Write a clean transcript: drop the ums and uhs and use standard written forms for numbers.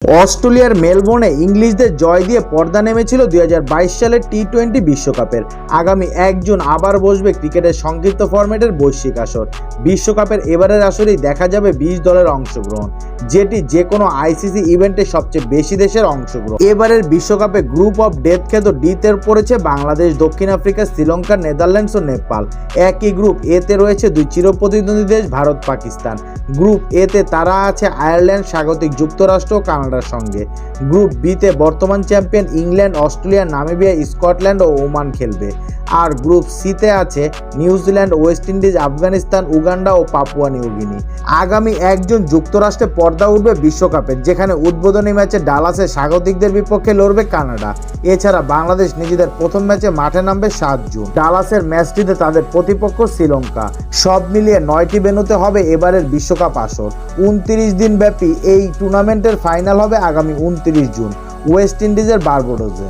অস্ট্রেলিয়ার মেলবোর্নে ইংলিশদের জয় দিয়ে পর্দা নেমেছিল 2022 সালের টি-20 বিশ্বকাপের। আগামী 1 জুন আবার বসবে ক্রিকেটের সংক্ষিপ্ত ফরম্যাটের বৈশ্বিক আসর। বিশ্বকাপের এবারের আসরেই দেখা যাবে 20 দলের অংশগ্রহণ, যেটি যে কোনো আইসিসি ইভেন্টে সবচেয়ে বেশি দেশের অংশগ্রহণ। এবারের বিশ্বকাপে গ্রুপ অফ ডেথ খ্যাত ডিতে পড়েছে বাংলাদেশ, দক্ষিণ আফ্রিকা, শ্রীলঙ্কা, নেদারল্যান্ডস ও নেপাল। একই গ্রুপ এতে রয়েছে দুই চিরপ্রতিদ্বন্দ্বী দেশ ভারত, পাকিস্তান। গ্রুপ এতে তারা আছে আয়ারল্যান্ড, স্বাগতিক যুক্তরাষ্ট্র ও কানাডার সঙ্গে। গ্রুপ বিতে বর্তমান champion England, Australia, Namibia, Scotland ও ওমান খেলবে। আর গ্রুপ সিতে আছে New Zealand, West Indies, Afghanistan, Uganda ও পাপুয়া নিউগিনি। আগামী 1 জুন যুক্তরাষ্ট্রে পর্দা উঠবে বিশ্বকাপের, যেখানে উদ্বোধনী ম্যাচে ডালাসে স্বাগতিকদের বিপক্ষে লড়বে কানাডা। এছাড়া বাংলাদেশ নিজেদের প্রথম ম্যাচে মাঠে নামবে 7 জুন। ডালাসের ম্যাচটিতে তাদের প্রতিপক্ষ শ্রীলঙ্কা। সব মিলিয়ে 9টি ভেন্যুতে হবে এবারের বিশ্বকাপ আসর। 29 দিন ব্যাপী এই টুর্নামেন্টের ফাইনাল হবে আগামী 29 জুন ওয়েস্ট ইন্ডিজের বারবাডোসে।